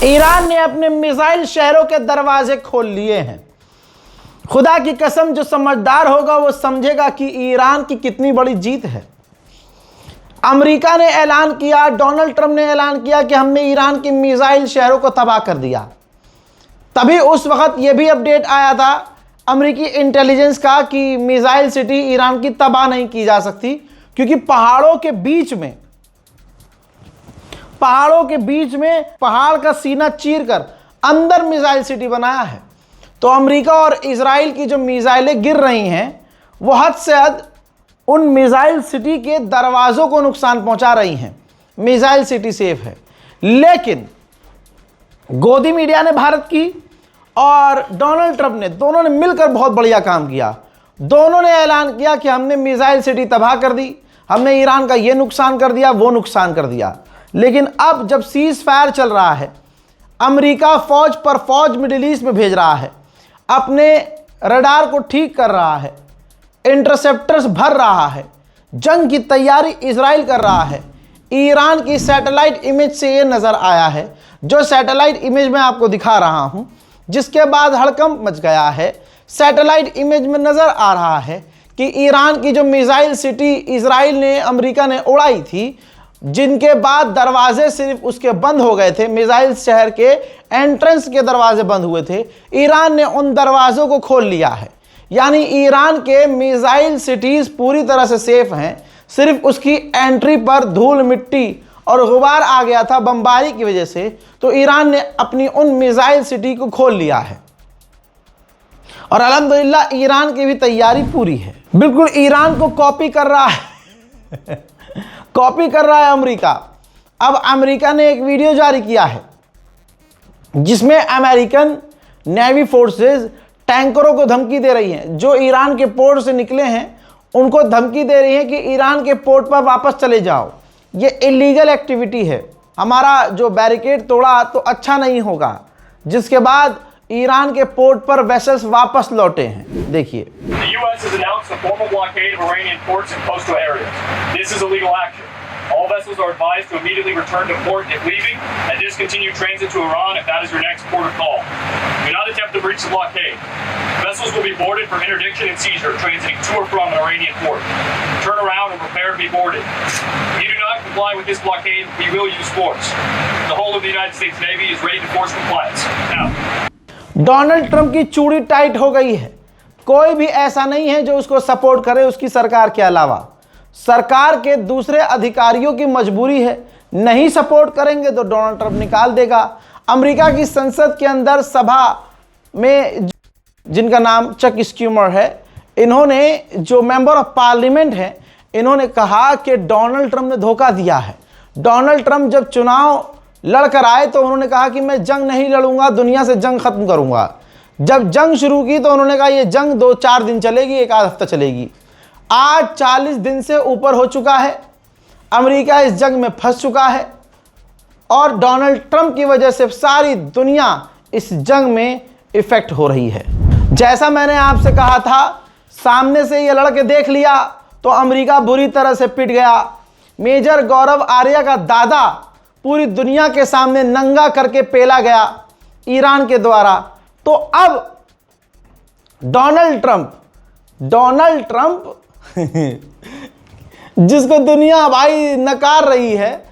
Iran ने अपने missile शहरों के दरवाजे खोल लिए हैं। खुदा की कसम, जो समझदार होगा वो समझेगा कि ईरान की कितनी बड़ी जीत है। अमेरिका ने ऐलान किया, डोनाल्ड ट्रंप ने ऐलान किया कि हमने ईरान के मिसाइल शहरों को तबाह कर दिया। तभी उस वक्त यह भी अपडेट आया था अमेरिकी इंटेलिजेंस का कि मिसाइल सिटी ईरान की तबाह नहीं की जा सकती, क्योंकि पहाड़ों के बीच में पहाड़ का सीना चीरकर अंदर मिसाइल सिटी बनाया है। तो अमेरिका और इजराइल की जो मिसाइलें गिर रही हैं वो हद से हद उन मिसाइल सिटी के दरवाज़ों को नुकसान पहुंचा रही हैं। मिसाइल सिटी सेफ है, लेकिन गोदी मीडिया ने भारत की और डोनाल्ड ट्रंप ने, दोनों ने मिलकर बहुत बढ़िया काम किया। दोनों ने ऐलान किया कि हमने मिसाइल सिटी तबाह कर दी, हमने ईरान का ये नुकसान कर दिया, वो नुकसान कर दिया। लेकिन अब जब सीज फायर चल रहा है, अमेरिका फौज पर फौज मिडिल ईस्ट में भेज रहा है, अपने रडार को ठीक कर रहा है, इंटरसेप्टर्स भर रहा है, जंग की तैयारी इजराइल कर रहा है। ईरान की सैटेलाइट इमेज से ये नज़र आया है, जो सैटेलाइट इमेज मैं आपको दिखा रहा हूं, जिसके बाद हड़कंप मच गया है। सैटेलाइट इमेज में नज़र आ रहा है कि ईरान की जो मिसाइल सिटी इजराइल ने, अमेरिका ने उड़ाई थी, जिनके बाद दरवाजे सिर्फ उसके बंद हो गए थे, मिसाइल शहर के एंट्रेंस के दरवाजे बंद हुए थे, ईरान ने उन दरवाज़ों को खोल लिया है। यानी ईरान के मिसाइल सिटीज़ पूरी तरह से सेफ हैं। सिर्फ उसकी एंट्री पर धूल मिट्टी और गुबार आ गया था बमबारी की वजह से, तो ईरान ने अपनी उन मिसाइल सिटी को खोल लिया है। और अल्हम्दुलिल्लाह ईरान की भी तैयारी पूरी है। बिल्कुल ईरान को कॉपी कर रहा है कॉपी कर रहा है अमेरिका। अब अमेरिका ने एक वीडियो जारी किया है जिसमें अमेरिकन नेवी फोर्सेस टैंकरों को धमकी दे रही हैं, जो ईरान के पोर्ट से निकले हैं उनको धमकी दे रही हैं कि ईरान के पोर्ट पर वापस चले जाओ, ये इलीगल एक्टिविटी है, हमारा जो बैरिकेड तोड़ा तो अच्छा नहीं होगा। जिसके बाद ईरान के पोर्ट पर वेसल्स वापस लौटे हैं। देखिए, All vessels are advised to immediately return to port if leaving and discontinue transit to Iran if that is your next port of call. Do not attempt to breach the blockade. Vessels will be boarded for interdiction and seizure transiting to or from an Iranian port. Turn around and prepare to be boarded. If you do not comply with this blockade, we will use force. The whole of the United States Navy is ready to force compliance. Now, Donald Trump की चूड़ी tight हो गई है। कोई भी ऐसा नहीं है जो उसको सपोर्ट करे उसकी सरकार के अलावा। सरकार के दूसरे अधिकारियों की मजबूरी है, नहीं सपोर्ट करेंगे तो डोनाल्ड ट्रंप निकाल देगा। अमेरिका की संसद के अंदर सभा में जिनका नाम चक स्क्यूमर है, इन्होंने, जो मेंबर ऑफ पार्लियामेंट हैं, इन्होंने कहा कि डोनाल्ड ट्रंप ने धोखा दिया है। डोनाल्ड ट्रंप जब चुनाव लड़कर आए तो उन्होंने कहा कि मैं जंग नहीं लड़ूंगा, दुनिया से जंग खत्म करूंगा। जब जंग शुरू की तो उन्होंने कहा ये जंग 2-4 दिन चलेगी, एक आध हफ्ता चलेगी। आज 40 दिन से ऊपर हो चुका है, अमेरिका इस जंग में फंस चुका है और डोनाल्ड ट्रंप की वजह से सारी दुनिया इस जंग में इफेक्ट हो रही है। जैसा मैंने आपसे कहा था, सामने से ये लड़के देख लिया तो अमेरिका बुरी तरह से पिट गया। मेजर गौरव आर्या का दादा पूरी दुनिया के सामने नंगा करके पेला गया ईरान के द्वारा। तो अब डोनाल्ड ट्रंप जिसको दुनिया भाई नकार रही है,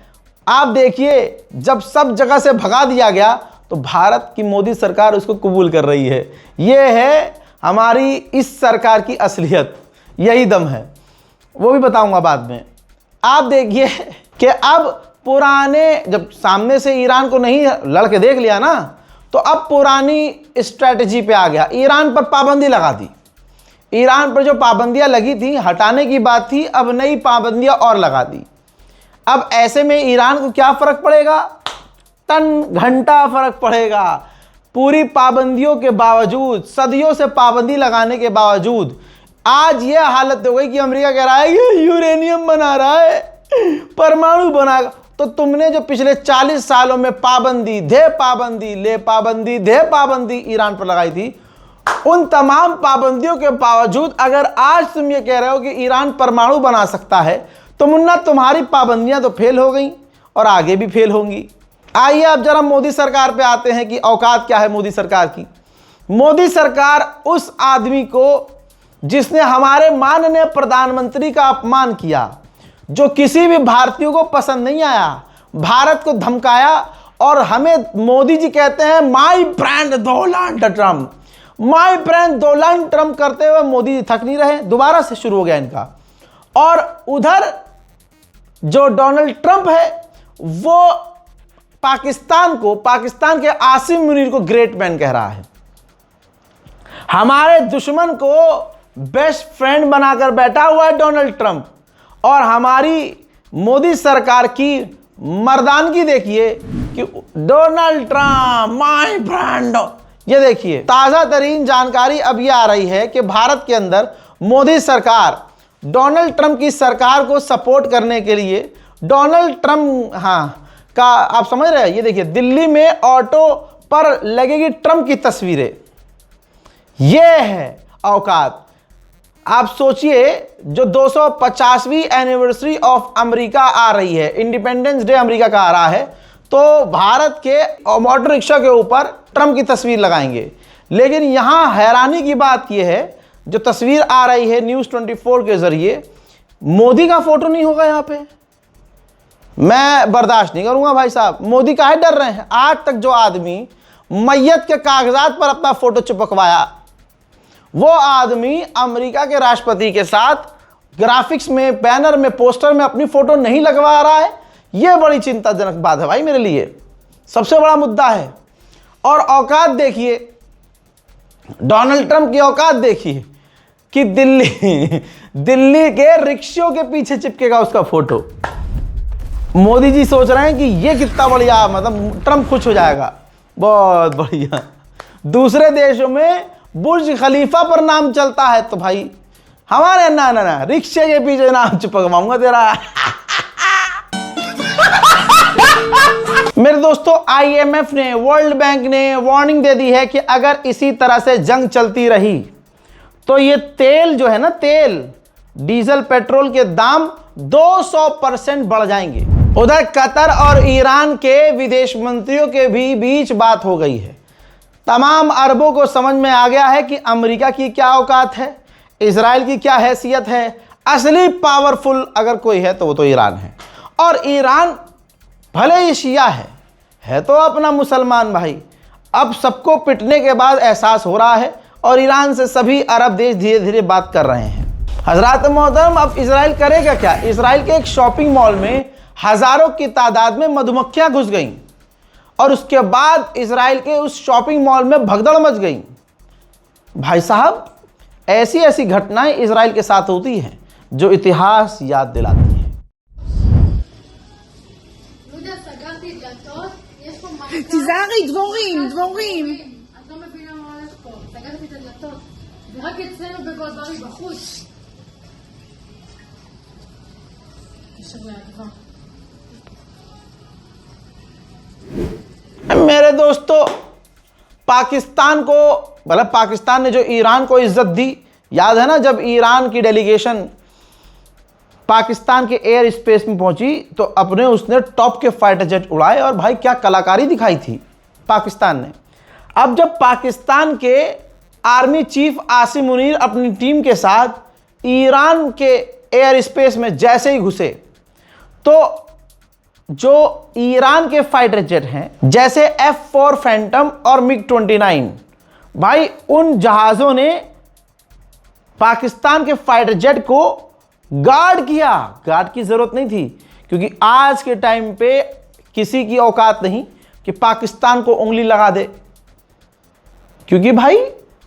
आप देखिए जब सब जगह से भगा दिया गया तो भारत की मोदी सरकार उसको कबूल कर रही है। ये है हमारी इस सरकार की असलियत, यही दम है, वो भी बताऊंगा बाद में। आप देखिए कि अब पुराने, जब सामने से ईरान को नहीं लड़के देख लिया ना, तो अब पुरानी स्ट्रैटेजी पे आ गया। ईरान पर पाबंदी लगा दी। ईरान पर जो पाबंदियां लगी थी, हटाने की बात थी, अब नई पाबंदियां और लगा दी। अब ऐसे में ईरान को क्या फर्क पड़ेगा? टन घंटा फर्क पड़ेगा। पूरी पाबंदियों के बावजूद, सदियों से पाबंदी लगाने के बावजूद आज यह हालत हो गई कि अमेरिका कह रहा है ये यूरेनियम बना रहा है, परमाणु बनाएगा। तो तुमने जो पिछले 40 सालों में पाबंदी दे पाबंदी ले पाबंदी दे पाबंदी ईरान पर लगाई थी, उन तमाम पाबंदियों के बावजूद अगर आज तुम ये कह रहे हो कि ईरान परमाणु बना सकता है, तो मुन्ना तुम्हारी पाबंदियां तो फेल हो गई और आगे भी फेल होंगी। आइए अब जरा मोदी सरकार पे आते हैं कि औकात क्या है मोदी सरकार की। मोदी सरकार उस आदमी को जिसने हमारे माननीय प्रधानमंत्री का अपमान किया, जो किसी भी भारतीय को पसंद नहीं आया, भारत को धमकाया, और हमें मोदी जी कहते हैं my friend Donald Trump, my friend Donald Trump करते हुए मोदी जी थक नहीं रहे, दोबारा से शुरू हो गया इनका। और उधर जो डोनाल्ड ट्रम्प है वो पाकिस्तान के आसिम मुनीर को ग्रेट मैन कह रहा है। हमारे दुश्मन को बेस्ट फ्रेंड बनाकर बैठा हुआ है डोनाल्ड ट्रम्प। और हमारी मोदी सरकार की मर्दानगी देखिए कि डोनाल्ड ट्रम्प माय फ्रेंड। ये देखिए ताजा तरीन जानकारी अब ये आ रही है कि भारत के अंदर मोदी सरकार डोनाल्ड ट्रम्प की सरकार को सपोर्ट करने के लिए डोनाल्ड ट्रम्प का आप समझ रहे हैं। ये देखिए दिल्ली में ऑटो पर लगेगी ट्रम्प की तस्वीरें। ये है औकात। आप सोचिए जो 250वीं एनिवर्सरी ऑफ अमेरिका आ रही है, इंडिपेंडेंस डे अमेरिका का आ रहा है, तो भारत के ऑटो रिक्शा के ऊपर ट्रम्प की तस्वीर लगाएंगे। लेकिन यहां हैरानी की बात यह है, जो तस्वीर आ रही है न्यूज़ 24 के जरिए, मोदी का फोटो नहीं होगा यहां पे। मैं बर्दाश्त नहीं करूंगा भाई साहब। मोदी काहे डर रहे हैं? आज तक जो आदमी मैयत के कागजात पर अपना फोटो चिपकवाया, वो आदमी अमेरिका के राष्ट्रपति के साथ ग्राफिक्स में, बैनर में, पोस्टर में अपनी फोटो नहीं लगवा रहा है। यह बड़ी चिंताजनक बात है भाई मेरे लिए, सबसे बड़ा मुद्दा है। और औकात देखिए, डोनाल्ड ट्रम्प की औकात देखिए कि दिल्ली के रिक्शों के पीछे चिपकेगा उसका फोटो। मोदी जी सोच रहे हैं कि ये कितना बढ़िया, मतलब ट्रम्प खुश हो जाएगा, बहुत बढ़िया। दूसरे देशों में बुर्ज खलीफा पर नाम चलता है, तो भाई हमारे ना रिक्शे के पीछे नाम चिपकवाऊंगा तेरा। मेरे दोस्तों, IMF ने, वर्ल्ड बैंक ने वार्निंग दे दी है कि अगर इसी तरह से जंग चलती रही तो ये तेल जो है ना, तेल, डीजल, पेट्रोल के दाम 200% बढ़ जाएंगे। उधर कतर और ईरान के विदेश मंत्रियों के भी बीच बात हो गई है। तमाम अरबों को समझ में आ गया है कि अमेरिका की क्या औकात है, इजराइल की क्या हैसियत है। असली पावरफुल अगर कोई है तो वो तो ईरान है। और ईरान भले ही शिया है तो अपना मुसलमान भाई। अब सबको पिटने के बाद एहसास हो रहा है और ईरान से सभी अरब देश धीरे धीरे बात कर रहे हैं। हजरात मोहतरम, अब इजराइल करेगा क्या? इजराइल के एक शॉपिंग मॉल में हजारों की तादाद में मधुमक्खियां घुस गईं और उसके बाद इजराइल के उस शॉपिंग मॉल में भगदड़ मच गई। भाई साहब, ऐसी ऐसी घटनाएं इजराइल के साथ होती हैं जो इतिहास याद दिलाती है। תיזהרי, דבורים. את לא מבינה מה הולך פה. סגרתי את הדלתות. ורק אצלנו בגולברי בחוץ. קשר לאדווה. मेरे दोस्तों, पाकिस्तान को, मतलब पाकिस्तान ने जो ईरान को इज्जत दी, याद है ना जब ईरान की डेलीगेशन पाकिस्तान के एयर स्पेस में पहुंची तो अपने उसने टॉप के फाइटर जेट उड़ाए और भाई क्या कलाकारी दिखाई थी पाकिस्तान ने। अब जब पाकिस्तान के आर्मी चीफ आसिम मुनीर अपनी टीम के साथ ईरान के एयर स्पेस में जैसे ही घुसे तो जो ईरान के फाइटर जेट हैं जैसे F4 फैंटम और MiG-29, भाई उन जहाज़ों ने पाकिस्तान के फाइटर जेट को गार्ड किया। गार्ड की ज़रूरत नहीं थी क्योंकि आज के टाइम पे किसी की औकात नहीं कि पाकिस्तान को उंगली लगा दे, क्योंकि भाई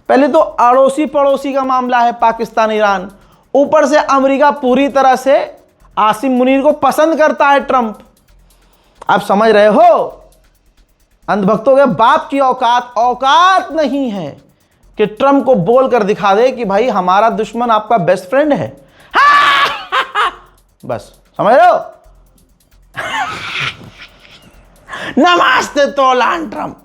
पहले तो अड़ोसी पड़ोसी का मामला है पाकिस्तान ईरान, ऊपर से अमेरिका पूरी तरह से आसिम मुनीर को पसंद करता है ट्रंप। आप समझ रहे हो, अंधभक्तों के बाप की औकात नहीं है कि ट्रंप को बोल कर दिखा दे कि भाई हमारा दुश्मन आपका बेस्ट फ्रेंड है। बस समझ रहे हो। नमस्ते डोनाल्ड ट्रंप।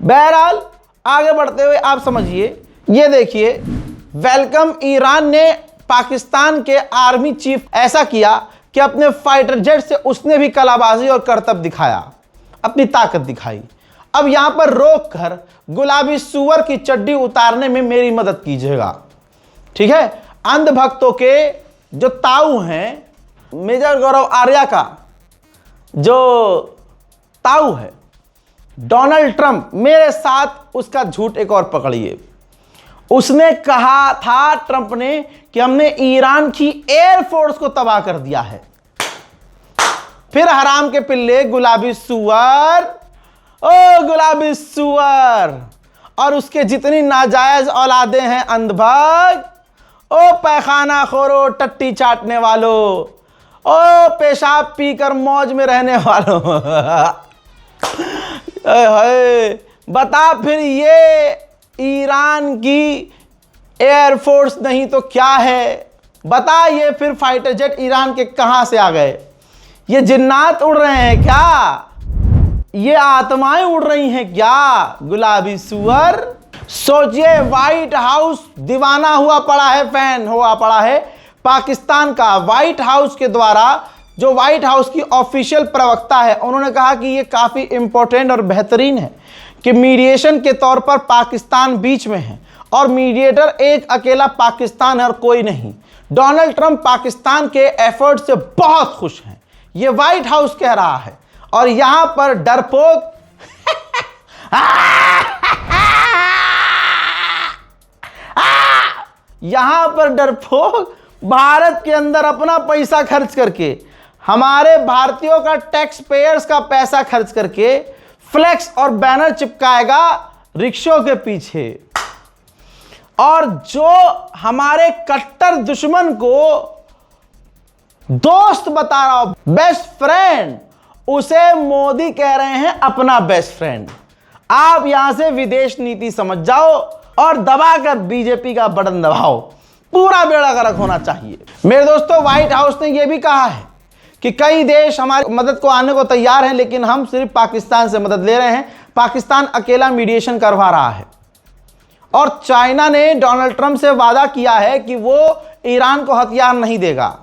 बहरहाल आगे बढ़ते हुए आप समझिए, ये देखिए, वेलकम ईरान ने पाकिस्तान के आर्मी चीफ ऐसा किया कि अपने फाइटर जेट से उसने भी कलाबाजी और करतब दिखाया, अपनी ताकत दिखाई। अब यहां पर रोक कर गुलाबी सुअर की चड्डी उतारने में मेरी मदद कीजिएगा, ठीक है। अंधभक्तों के जो ताऊ हैं, मेजर गौरव आर्या का जो ताऊ है डोनाल्ड ट्रंप, मेरे साथ उसका झूठ एक और पकड़िए। उसने कहा था ट्रंप ने कि हमने ईरान की एयरफोर्स को तबाह कर दिया है। फिर हराम के पिल्ले गुलाबी सुअर, ओ गुलाबी सुअर और उसके जितनी नाजायज औलादे हैं अंधभक्त, ओ पैखाना खोरो, टट्टी चाटने वालों, ओ पेशाब पीकर मौज में रहने वालों बता फिर ये ईरान की एयरफोर्स नहीं तो क्या है? बता ये फिर फाइटर जेट ईरान के कहां से आ गए? ये जिन्नात उड़ रहे हैं क्या? ये आत्माएं उड़ रही हैं क्या? गुलाबी सुअर, सोचिए व्हाइट हाउस दीवाना हुआ पड़ा है, फैन हुआ पड़ा है पाकिस्तान का। व्हाइट हाउस के द्वारा, जो व्हाइट हाउस की ऑफिशियल प्रवक्ता है, उन्होंने कहा कि ये काफी इंपॉर्टेंट और बेहतरीन है कि मीडिएशन के तौर पर पाकिस्तान बीच में है और मीडिएटर एक अकेला पाकिस्तान है और कोई नहीं। डोनाल्ड ट्रंप पाकिस्तान के एफर्ट से बहुत खुश हैं, ये व्हाइट हाउस कह रहा है। और यहां पर डरपोक यहां पर डरपोक भारत के अंदर अपना पैसा खर्च करके, हमारे भारतीयों का टैक्स पेयर्स का पैसा खर्च करके फ्लेक्स और बैनर चिपकाएगा रिक्शों के पीछे, और जो हमारे कट्टर दुश्मन को दोस्त बता रहा हो, बेस्ट फ्रेंड, उसे मोदी कह रहे हैं अपना बेस्ट फ्रेंड। आप यहां से विदेश नीति समझ जाओ और दबाकर बीजेपी का बटन दबाओ, पूरा बेड़ा गर्क होना चाहिए। मेरे दोस्तों, व्हाइट हाउस ने यह भी कहा है कि कई देश हमारी मदद को आने को तैयार हैं, लेकिन हम सिर्फ पाकिस्तान से मदद ले रहे हैं, पाकिस्तान अकेला मीडिएशन करवा रहा है। और चाइना ने डोनाल्ड ट्रंप से वादा किया है कि वो ईरान को हथियार नहीं देगा।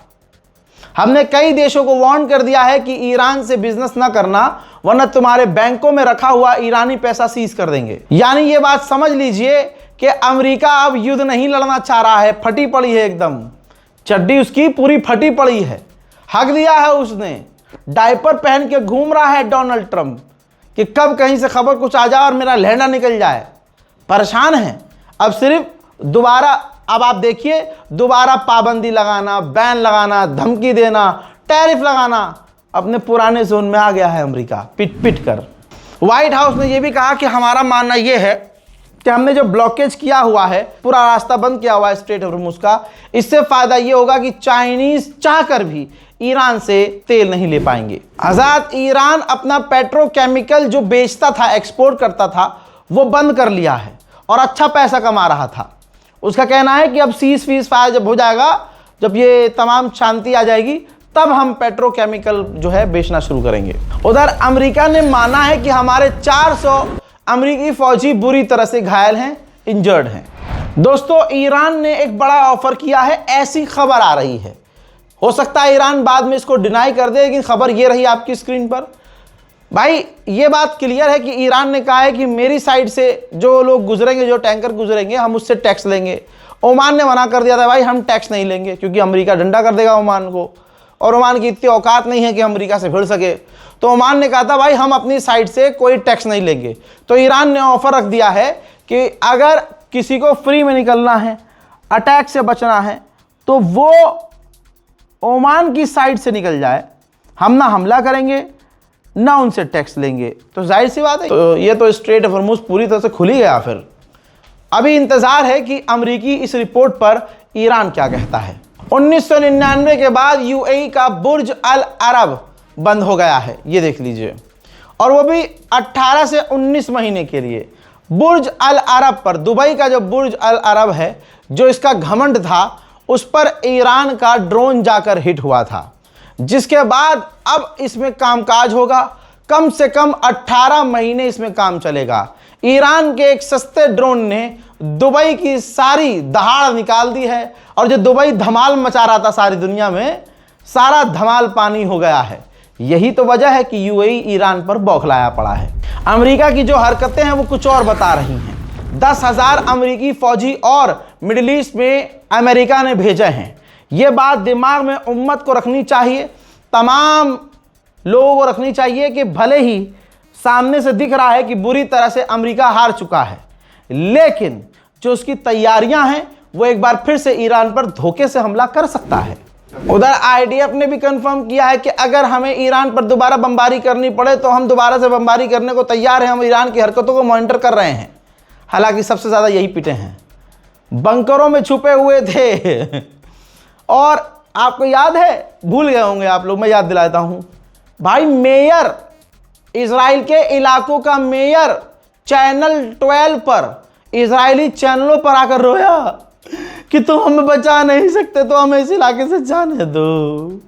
हमने कई देशों को वार्न कर दिया है कि ईरान से बिजनेस ना करना, वरना तुम्हारे बैंकों में रखा हुआ ईरानी पैसा सीज कर देंगे। यानी ये बात समझ लीजिए कि अमेरिका अब युद्ध नहीं लड़ना चाह रहा है, फटी पड़ी है एकदम, चड्डी उसकी पूरी फटी पड़ी है। हक दिया है उसने, डायपर पहन के घूम रहा है डोनाल्ड ट्रंप कि कब कहीं से खबर कुछ आ जाए और मेरा लहंगा निकल जाए। परेशान है। अब सिर्फ दोबारा, अब आप देखिए, दोबारा पाबंदी लगाना, बैन लगाना, धमकी देना, टैरिफ लगाना, अपने पुराने जोन में आ गया है अमेरिका पिट पिट कर। व्हाइट हाउस ने यह भी कहा कि हमारा मानना यह है कि हमने जो ब्लॉकेज किया हुआ है, पूरा रास्ता बंद किया हुआ है स्ट्रेट ऑफ हॉर्मुज़ का, इससे फायदा यह होगा कि चाइनीज चाहकर भी ईरान से तेल नहीं ले पाएंगे। आजाद ईरान अपना पेट्रोकेमिकल जो बेचता था, एक्सपोर्ट करता था, वो बंद कर लिया है और अच्छा पैसा कमा रहा था। उसका कहना है कि अब सीज फीस फायर जब हो जाएगा, जब ये तमाम शांति आ जाएगी, तब हम पेट्रोकेमिकल जो है बेचना शुरू करेंगे। उधर अमेरिका ने माना है कि हमारे 400 अमेरिकी फौजी बुरी तरह से घायल हैं, इंजर्ड हैं। दोस्तों, ईरान ने एक बड़ा ऑफर किया है, ऐसी खबर आ रही है। हो सकता है ईरान बाद में इसको डिनाई कर दे, लेकिन खबर ये रही आपकी स्क्रीन पर। भाई ये बात क्लियर है कि ईरान ने कहा है कि मेरी साइड से जो लोग गुजरेंगे, जो टैंकर गुजरेंगे, हम उससे टैक्स लेंगे। ओमान ने मना कर दिया था, भाई हम टैक्स नहीं लेंगे, क्योंकि अमेरिका डंडा कर देगा ओमान को, और ओमान की इतनी औकात नहीं है कि अमेरिका से भिड़ सके। तो ओमान ने कहा था भाई हम अपनी साइड से कोई टैक्स नहीं लेंगे। तो ईरान ने ऑफर रख दिया है कि अगर किसी को फ्री में निकलना है, अटैक से बचना है, तो वो ओमान की साइड से निकल जाए, हम ना हमला करेंगे ना उनसे टैक्स लेंगे। तो जाहिर सी बात है, तो ये तो स्ट्रेट ऑफ हॉर्मुज़ पूरी तरह से खुल ही गया। फिर अभी इंतजार है कि अमेरिकी इस रिपोर्ट पर ईरान क्या कहता है। 1999 के बाद यूएई का बुर्ज अल अरब बंद हो गया है, ये देख लीजिए, और वो भी 18 से 19 महीने के लिए। बुर्ज अल अरब पर, दुबई का जो बुर्ज अल अरब है, जो इसका घमंड था, उस पर ईरान का ड्रोन जाकर हिट हुआ था, जिसके बाद अब इसमें कामकाज होगा। कम से कम 18 महीने इसमें काम चलेगा। ईरान के एक सस्ते ड्रोन ने दुबई की सारी दहाड़ निकाल दी है, और जो दुबई धमाल मचा रहा था सारी दुनिया में, सारा धमाल पानी हो गया है। यही तो वजह है कि यूएई ईरान पर बौखलाया पड़ा है। अमेरिका की जो हरकतें हैं वो कुछ और बता रही हैं। 10,000 अमेरिकी फौजी और मिडिल ईस्ट में अमेरिका ने भेजे हैं। ये बात दिमाग में उम्मत को रखनी चाहिए, तमाम लोगों को रखनी चाहिए कि भले ही सामने से दिख रहा है कि बुरी तरह से अमेरिका हार चुका है, लेकिन जो उसकी तैयारियां हैं वो एक बार फिर से ईरान पर धोखे से हमला कर सकता है। उधर आईडीएफ ने भी कंफर्म किया है कि अगर हमें ईरान पर दोबारा बमबारी करनी पड़े तो हम दोबारा से बमबारी करने को तैयार हैं। हम ईरान की हरकतों को मॉनिटर कर रहे हैं। हालांकि सबसे ज़्यादा यही पिटे हैं, बंकरों में छुपे हुए थे। और आपको याद है, भूल गए होंगे आप लोग, मैं याद दिलाता हूं भाई, मेयर इजराइल के इलाकों का मेयर चैनल 12 पर, इजरायली चैनलों पर आकर रोया कि तुम हमें बचा नहीं सकते तो हमें इस इलाके से जाने दो।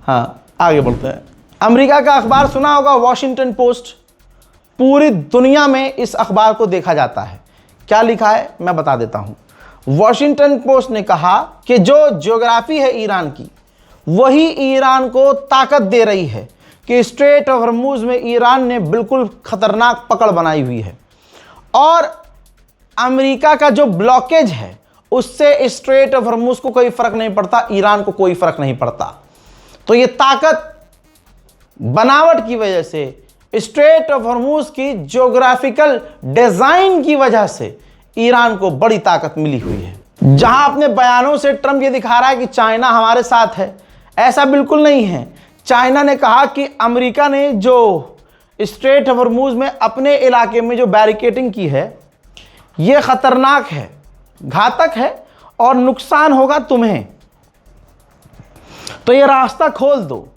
हाँ, आगे बढ़ते हैं। अमेरिका का अखबार सुना होगा, वॉशिंगटन पोस्ट। पूरी दुनिया में इस अखबार को देखा जाता है। क्या लिखा है मैं बता देता हूं। वॉशिंगटन पोस्ट ने कहा कि जो ज्योग्राफी है ईरान की, वही ईरान को ताकत दे रही है कि स्ट्रेट ऑफ हॉर्मुज में ईरान ने बिल्कुल खतरनाक पकड़ बनाई हुई है, और अमेरिका का जो ब्लॉकेज है उससे स्ट्रेट ऑफ हॉर्मुज को कोई फर्क नहीं पड़ता, ईरान को कोई फर्क नहीं पड़ता। तो ये ताकत बनावट की वजह से, स्ट्रेट ऑफ हॉर्मुज की ज्योग्राफिकल डिजाइन की वजह से ईरान को बड़ी ताकत मिली हुई है। जहां अपने बयानों से ट्रंप ये दिखा रहा है कि चाइना हमारे साथ है, ऐसा बिल्कुल नहीं है। चाइना ने कहा कि अमेरिका ने जो स्ट्रेट ऑफ हॉर्मुज में अपने इलाके में जो बैरिकेडिंग की है, यह खतरनाक है, घातक है और नुकसान होगा तुम्हें, तो ये रास्ता खोल दो,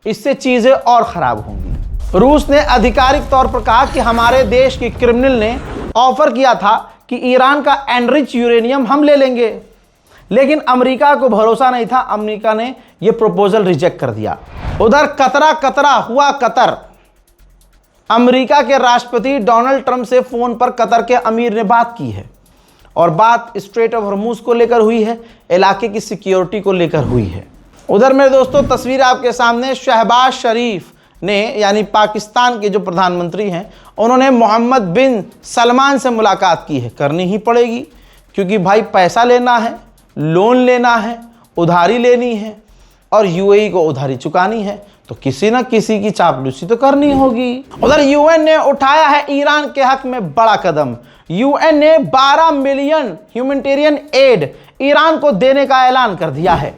इससे चीजें और खराब होंगी। रूस ने आधिकारिक तौर पर कहा कि हमारे देश के क्रिमिनल ने ऑफर किया था कि ईरान का एनरिच यूरेनियम हम ले लेंगे, लेकिन अमेरिका को भरोसा नहीं था। अमेरिका ने यह प्रपोजल रिजेक्ट कर दिया। उधर कतरा हुआ कतर। अमेरिका के राष्ट्रपति डोनाल्ड ट्रंप से फोन पर कतर के अमीर ने बात की है, और बात स्ट्रेट ऑफ हॉर्मुज को लेकर हुई है, इलाके की सिक्योरिटी को लेकर हुई है। उधर मेरे दोस्तों तस्वीर आपके सामने, शहबाज शरीफ ने, यानी पाकिस्तान के जो प्रधानमंत्री हैं, उन्होंने मोहम्मद बिन सलमान से मुलाकात की है। करनी ही पड़ेगी, क्योंकि भाई पैसा लेना है, लोन लेना है, उधारी लेनी है, और यूएई को उधारी चुकानी है, तो किसी ना किसी की चापलूसी तो करनी होगी। उधर यूएन ने उठाया है ईरान के हक में बड़ा कदम। यूएन ने 12 मिलियन ह्यूमैनिटेरियन एड ईरान को देने का ऐलान कर दिया है।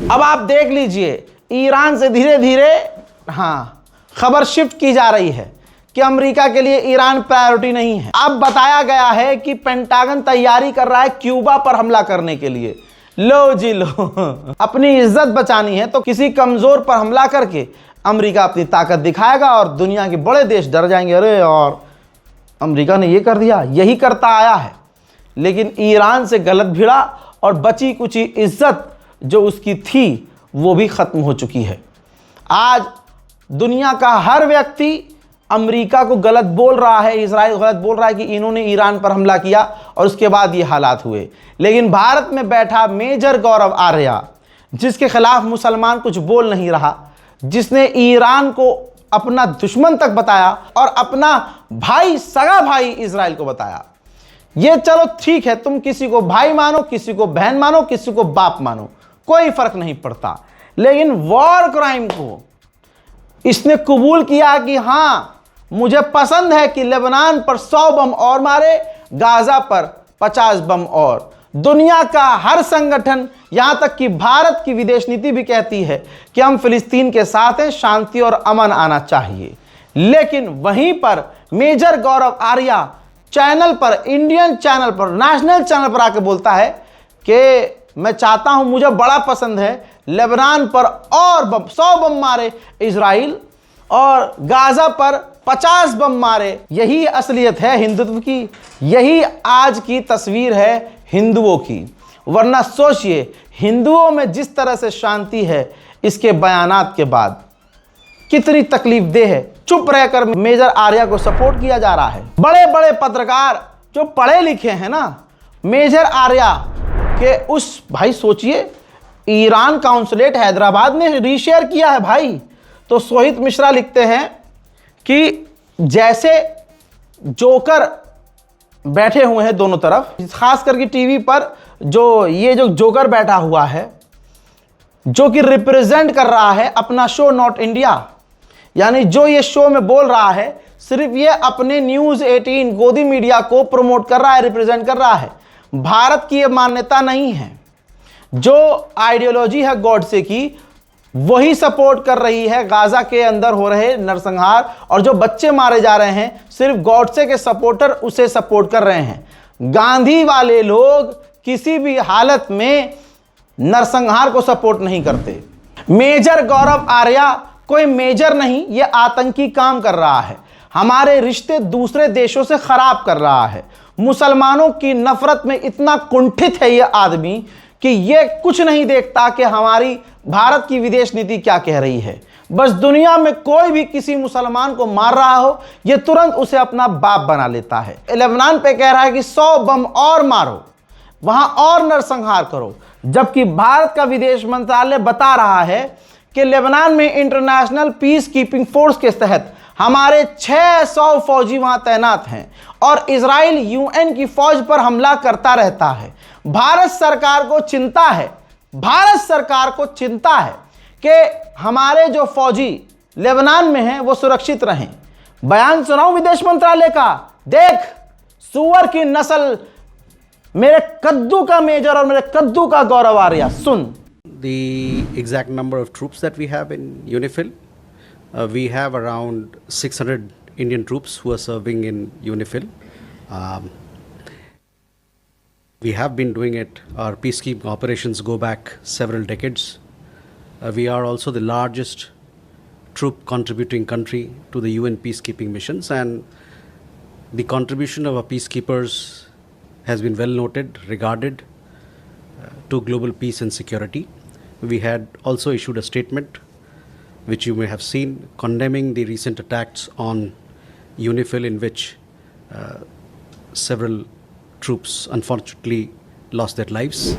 अब आप देख लीजिए, ईरान से धीरे धीरे खबर शिफ्ट की जा रही है कि अमेरिका के लिए ईरान प्रायोरिटी नहीं है। अब बताया गया है कि पेंटागन तैयारी कर रहा है क्यूबा पर हमला करने के लिए। लो जी लो, अपनी इज्जत बचानी है तो किसी कमजोर पर हमला करके अमेरिका अपनी ताकत दिखाएगा और दुनिया के बड़े देश डर जाएंगे, अरे और अमेरिका ने ये कर दिया। यही करता आया है, लेकिन ईरान से गलत भिड़ा और बची कुची इज्जत जो उसकी थी वो भी खत्म हो चुकी है। आज दुनिया का हर व्यक्ति अमेरिका को गलत बोल रहा है, इजराइल गलत बोल रहा है कि इन्होंने ईरान पर हमला किया और उसके बाद ये हालात हुए। लेकिन भारत में बैठा मेजर गौरव आर्या, जिसके खिलाफ मुसलमान कुछ बोल नहीं रहा, जिसने ईरान को अपना दुश्मन तक बताया और अपना भाई, सगा भाई इजराइल को बताया। ये चलो ठीक है, तुम किसी को भाई मानो, किसी को बहन मानो, किसी को बाप मानो, कोई फर्क नहीं पड़ता, लेकिन वॉर क्राइम को इसने कबूल किया कि हाँ, मुझे पसंद है कि लेबनान पर 100 बम और मारे, गाजा पर 50 बम और। दुनिया का हर संगठन, यहां तक कि भारत की विदेश नीति भी कहती है कि हम फिलिस्तीन के साथ हैं, शांति और अमन आना चाहिए। लेकिन वहीं पर मेजर गौरव आर्या चैनल पर, इंडियन चैनल पर, नेशनल चैनल पर आकर बोलता है कि मैं चाहता हूं, मुझे बड़ा पसंद है लेबनान पर और 100 बम मारे इजराइल और गाजा पर 50 बम मारे। यही असलियत है हिंदुत्व की, यही आज की तस्वीर है हिंदुओं की। वरना सोचिए, हिंदुओं में जिस तरह से शांति है, इसके बयानात के बाद कितनी तकलीफदेह है। चुप रहकर मेजर आर्या को सपोर्ट किया जा रहा है। बड़े बड़े पत्रकार जो पढ़े लिखे हैं ना, मेजर आर्या के उस, भाई सोचिए, ईरान काउंसलेट हैदराबाद ने रीशेयर किया है भाई। तो सोहित मिश्रा लिखते हैं कि जैसे जोकर बैठे हुए हैं दोनों तरफ, खास करके टीवी पर जो जोकर बैठा हुआ है, जो कि रिप्रेजेंट कर रहा है अपना शो नॉट इंडिया, यानी जो ये शो में बोल रहा है सिर्फ ये अपने न्यूज़ 18 गोदी मीडिया को प्रमोट कर रहा है, रिप्रेजेंट कर रहा है। भारत की ये मान्यता नहीं है। जो आइडियोलॉजी है गॉडसे की, वही सपोर्ट कर रही है गाजा के अंदर हो रहे नरसंहार, और जो बच्चे मारे जा रहे हैं सिर्फ गॉडसे के सपोर्टर उसे सपोर्ट कर रहे हैं। गांधी वाले लोग किसी भी हालत में नरसंहार को सपोर्ट नहीं करते। मेजर गौरव आर्या कोई मेजर नहीं, ये आतंकी काम कर रहा है, हमारे रिश्ते दूसरे देशों से खराब कर रहा है। मुसलमानों की नफरत में इतना कुंठित है ये आदमी कि ये कुछ नहीं देखता कि हमारी भारत की विदेश नीति क्या कह रही है। बस दुनिया में कोई भी किसी मुसलमान को मार रहा हो, ये तुरंत उसे अपना बाप बना लेता है। लेबनान पे कह रहा है कि 100 बम और मारो, वहां और नरसंहार करो, जबकि भारत का विदेश मंत्रालय बता रहा है कि लेबनान में इंटरनेशनल पीस कीपिंग फोर्स के तहत हमारे 600 फौजी वहां तैनात हैं और इजराइल यूएन की फौज पर हमला करता रहता है। भारत सरकार को चिंता है, भारत सरकार को चिंता है कि हमारे जो फौजी लेबनान में हैं वो सुरक्षित रहें। बयान सुनाऊं विदेश मंत्रालय का, देख सुअर की नस्ल, मेरे कद्दू का मेजर और मेरे कद्दू का गौरव आर्या, सुन। The exact number of troops that we have in UNIFIL, we have around 600 Indian troops who are serving in UNIFIL. We have been doing it. Our peacekeeping operations go back several decades. We are also the largest troop contributing country to the UN peacekeeping missions, and the contribution of our peacekeepers has been well noted, regarded to global peace and security. We had also issued a statement, which you may have seen, condemning the recent attacks on UNIFIL, in which several troops unfortunately lost their lives.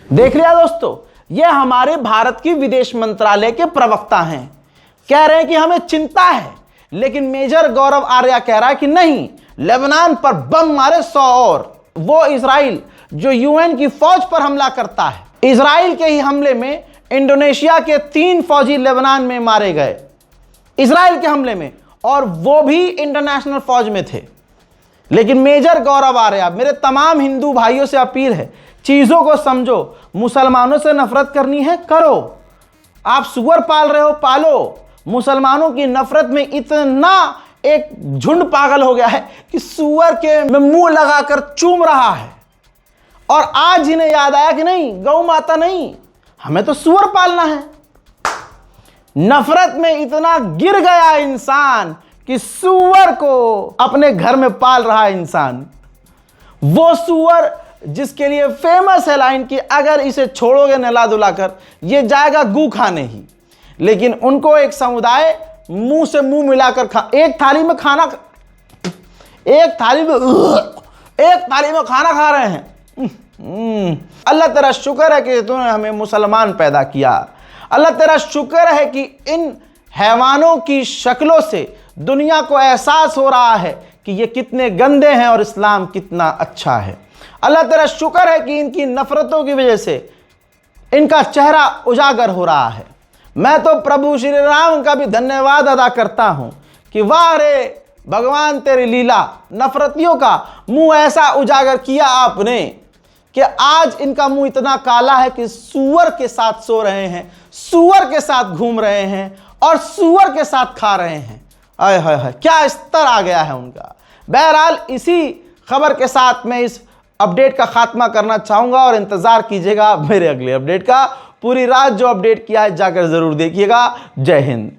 देख लिया दोस्तों, ये हमारे भारत की विदेश मंत्रालय के प्रवक्ता हैं, कह रहे हैं कि हमें चिंता है, लेकिन मेजर गौरव आर्या कह रहा है कि नहीं, लेबनान पर बम मारे 100 और। वो इजराइल जो यूएन की फौज पर हमला करता है, इजराइल के ही हमले में इंडोनेशिया के 3 फौजी लेबनान में मारे गए, इजराइल के हमले में, और वो भी इंटरनेशनल फौज में थे। लेकिन मेजर गौरव आर्या, मेरे तमाम हिंदू भाइयों से अपील है, चीजों को समझो। मुसलमानों से नफरत करनी है, करो। आप सुअर पाल रहे हो, पालो। मुसलमानों की नफरत में इतना एक झुंड पागल हो गया है कि सुअर के में मुंह लगाकर चूम रहा है, और आज इन्हें याद आया कि नहीं, गौ माता नहीं, हमें तो सुअर पालना है। नफरत में इतना गिर गया इंसान कि सुअर को अपने घर में पाल रहा है इंसान। वो सुअर जिसके लिए फेमस है लाइन कि अगर इसे छोड़ोगे नहला धुलाकर ये जाएगा गू खाने ही, लेकिन उनको एक समुदाय मुंह से मुंह मिलाकर एक थाली में खाना खा रहे हैं। अल्लाह तेरा शुक्र है कि तूने हमें मुसलमान पैदा किया। अल्लाह तेरा शुक्र है कि इन हैवानों की शक्लों से दुनिया को एहसास हो रहा है कि ये कितने गंदे हैं और इस्लाम कितना अच्छा है। अल्लाह तेरा शुक्र है कि इनकी नफरतों की वजह से इनका चेहरा उजागर हो रहा है। मैं तो प्रभु श्री राम का भी धन्यवाद अदा करता हूं कि वाह रे भगवान तेरी लीला, नफरतियों का मुंह ऐसा उजागर किया आपने कि आज इनका मुंह इतना काला है कि सूअर के साथ सो रहे हैं, सूअर के साथ घूम रहे हैं और सूअर के साथ खा रहे हैं। आय हाय हाय, क्या स्तर आ गया है उनका। बहरहाल इसी खबर के साथ मैं इस अपडेट का खात्मा करना चाहूंगा और इंतजार कीजिएगा मेरे अगले अपडेट का। पूरी रात जो अपडेट किया है जाकर जरूर देखिएगा। जय हिंद।